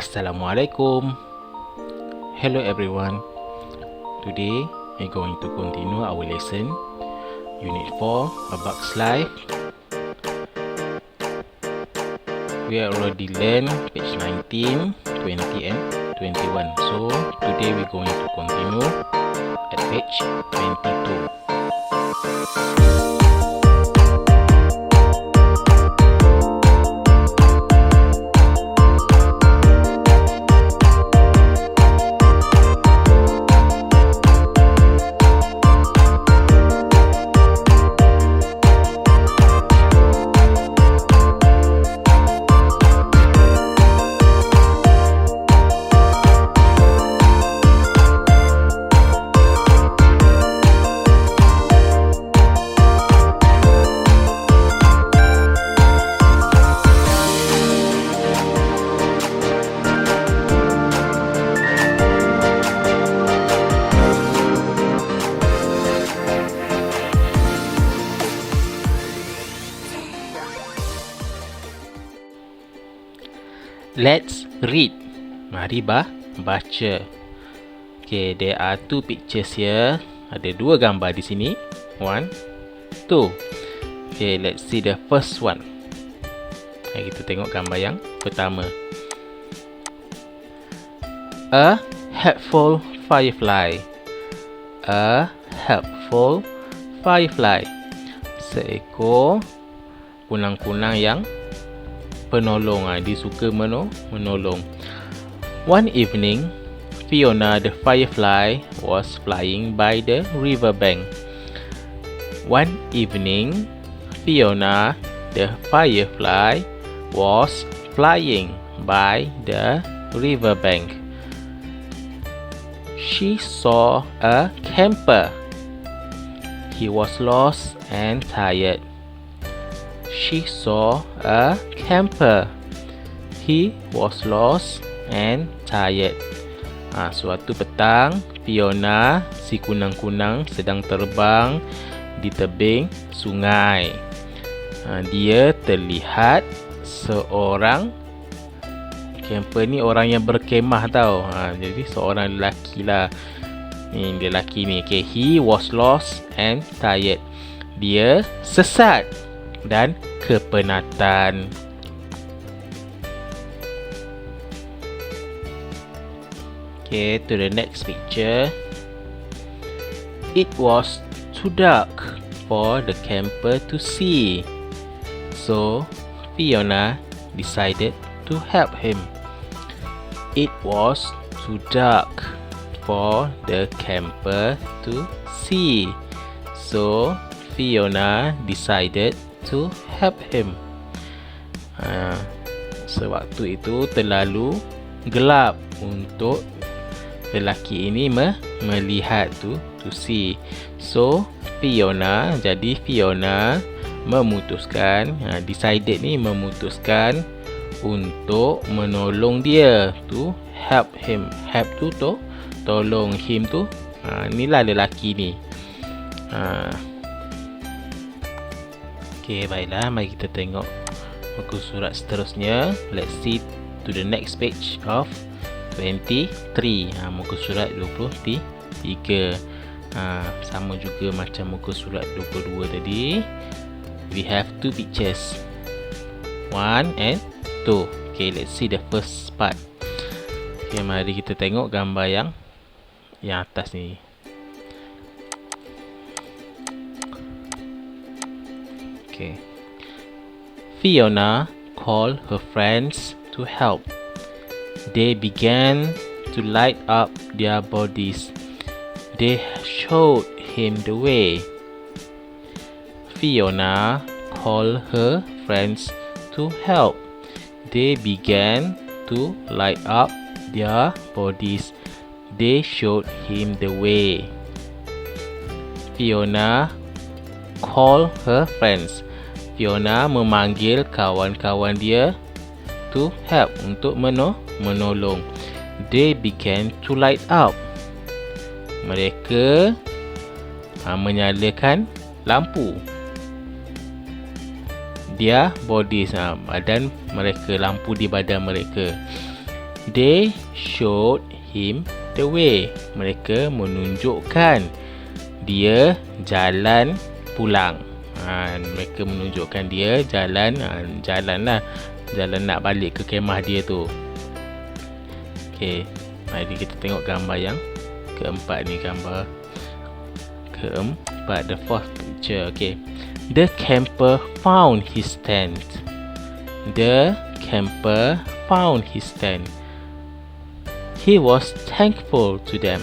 Assalamualaikum. Hello everyone. Today we're going to continue our lesson Unit 4 A Bug's Life. We already learned page 19, 20 and 21. So today we're going to continue at page 22. Let's read. Mari baca. Okay, there are two pictures here. Ada dua gambar di sini. 1, 2. Okay, let's see the first one. Kita tengok gambar yang pertama. A helpful firefly. A helpful firefly. Seekor kunang-kunang yang penolong. Dia suka menolong. One evening, Fiona the firefly was flying by the riverbank. One evening, Fiona the firefly was flying by the riverbank. She saw a camper. He was lost and tired. She saw a camper. He was lost and tired. Suatu petang, Fiona, si kunang-kunang, sedang terbang di tebing sungai. Dia terlihat seorang camper ni orang yang berkemah tau. Jadi seorang lelaki lah. Ni dia lelaki ni. Okay, he was lost and tired. Dia sesat dan kepenatan. Okay, to the next picture. It was too dark for the camper to see. So, Fiona decided to help him. It was too dark for the camper to see. So, Fiona decided to help him. Sewaktu itu terlalu gelap untuk lelaki ini melihat to see. So Fiona memutuskan, decided ni memutuskan untuk menolong dia, to help him. Help tu tolong, him tu inilah lelaki ni. Okay, baiklah, mari kita tengok muka surat seterusnya. Let's see to the next page of 23. Muka surat 23. Sama juga macam muka surat 22 tadi. We have two pictures. 1 and 2. Okay, let's see the first part. Okay, mari kita tengok gambar yang atas ni. Okay. Fiona called her friends to help. They began to light up their bodies. They showed him the way. Fiona called her friends to help. They began to light up their bodies. They showed him the way. Fiona call her friends. Fiona memanggil kawan-kawan dia to help, untuk menolong. They began to light up. Mereka menyalakan lampu. Their bodies, badan mereka, lampu di badan mereka. They showed him the way. Mereka menunjukkan dia jalan pulang. Mereka menunjukkan dia jalan nak balik ke kemah dia tu. Okey, mari kita tengok gambar yang keempat ni, gambar keempat, the fourth picture. Okay, the camper found his tent. The camper found his tent. He was thankful to them.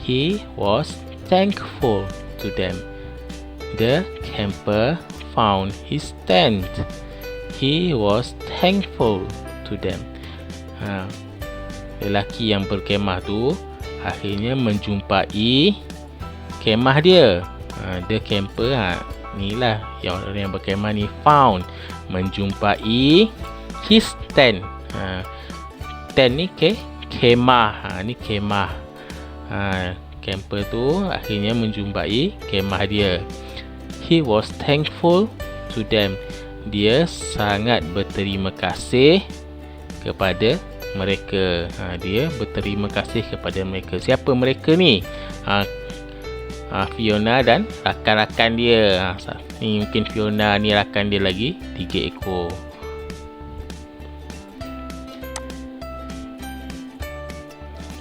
He was thankful to them. The camper found his tent. He was thankful to them. Lelaki yang berkemah tu akhirnya menjumpai kemah dia. The camper, inilah yang orang yang berkemah ni, found, menjumpai his tent. Tent ni kemah. Ni kemah. Camper tu akhirnya menjumpai kemah dia. He was thankful to them. Dia sangat berterima kasih kepada mereka. Dia berterima kasih kepada mereka. Siapa mereka ni? Fiona dan rakan-rakan dia. Ni mungkin Fiona ni rakan dia lagi 3 ekor.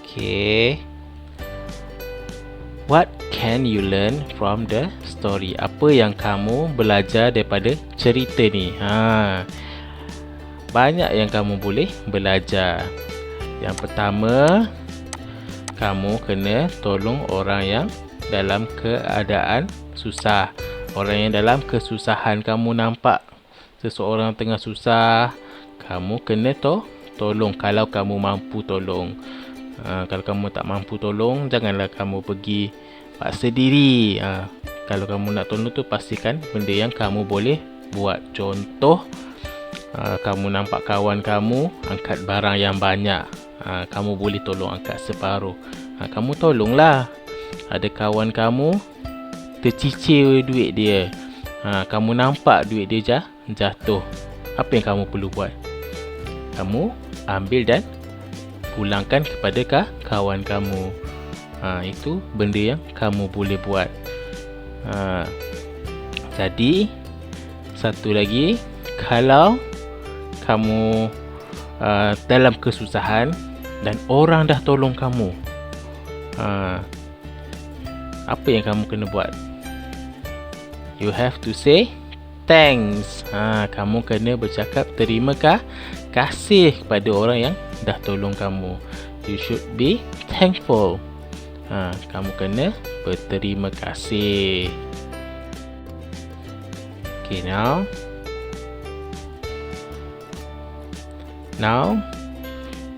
Okay. What can you learn from the story? Apa yang kamu belajar daripada cerita ni? Banyak yang kamu boleh belajar. Yang pertama, kamu kena tolong orang yang dalam keadaan susah. Orang yang dalam kesusahan, kamu nampak seseorang tengah susah, kamu kena tolong kalau kamu mampu tolong. Kalau kamu tak mampu tolong, janganlah kamu pergi paksa diri. Kalau kamu nak tolong tu, pastikan benda yang kamu boleh buat. Contoh, kamu nampak kawan kamu angkat barang yang banyak, kamu boleh tolong angkat separuh, kamu tolonglah. Ada kawan kamu tercicir duit dia, kamu nampak duit dia jatuh, apa yang kamu perlu buat? Kamu ambil dan pulangkan kepada kawan kamu. Itu benda yang kamu boleh buat. Jadi satu lagi, kalau kamu dalam kesusahan dan orang dah tolong kamu, apa yang kamu kena buat? You have to say thanks. Kamu kena bercakap terima kasih kepada orang yang dah tolong kamu. You should be thankful. Kamu kena berterima kasih. Okay, now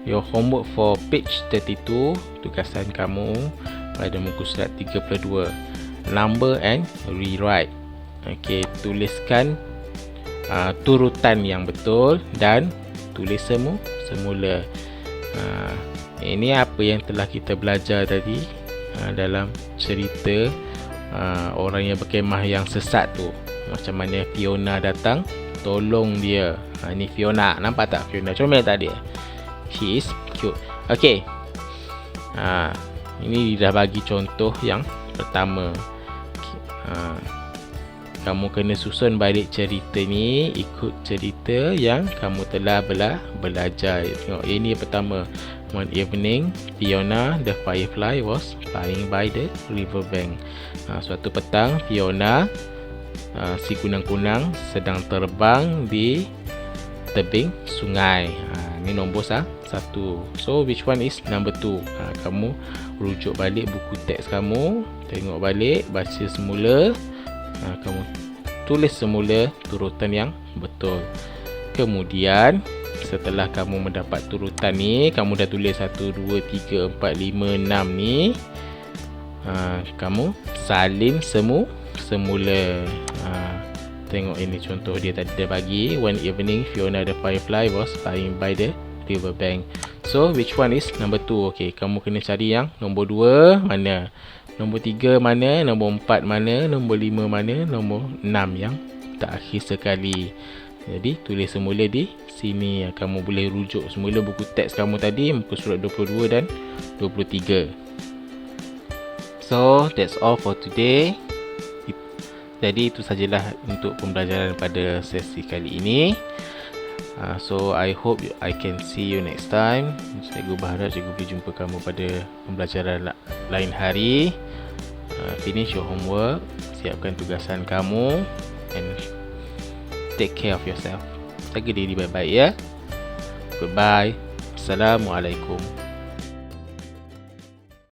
your homework for page 32, tugasan kamu pada muka surat 32, number and rewrite. Okay, tuliskan turutan yang betul dan tulis semula. Ini apa yang telah kita belajar tadi dalam cerita orang yang berkemah yang sesat tu. Macam mana Fiona datang tolong dia. Ni Fiona, nampak tak Fiona comel tak dia? She is cute. Okay, ini dah bagi contoh yang pertama. Kamu kena susun balik cerita ni ikut cerita yang kamu telah belajar. Tengok, ini yang pertama. One evening, Fiona the firefly was flying by the riverbank. Suatu petang, Fiona si kunang-kunang sedang terbang di tebing sungai. Ini nombor 1. So which one is number 2? Kamu rujuk balik buku teks kamu, tengok balik, baca semula, kamu tulis semula turutan yang betul. Kemudian setelah kamu mendapat turutan ni, kamu dah tulis 1, 2, 3, 4, 5, 6 ni, kamu salin semula. Tengok ini contoh dia tadi dia bagi. One evening, Fiona the firefly was flying by the riverbank. So which one is number 2? Okay, kamu kena cari yang nombor 2 mana, nombor 3 mana, nombor 4 mana, nombor 5 mana, nombor 6 yang terakhir sekali. Jadi tulis semula di sini. Kamu boleh rujuk semula buku teks kamu tadi, muka surat 22 dan 23. So that's all for today. Jadi itu sajalah untuk pembelajaran pada sesi kali ini. So I hope I can see you next time. Cikgu berharap cikgu boleh jumpa kamu pada pembelajaran lain hari. Finish your homework, siapkan tugasan kamu, and take care of yourself. Jaga diri baik-baik ya. Goodbye. Assalamualaikum.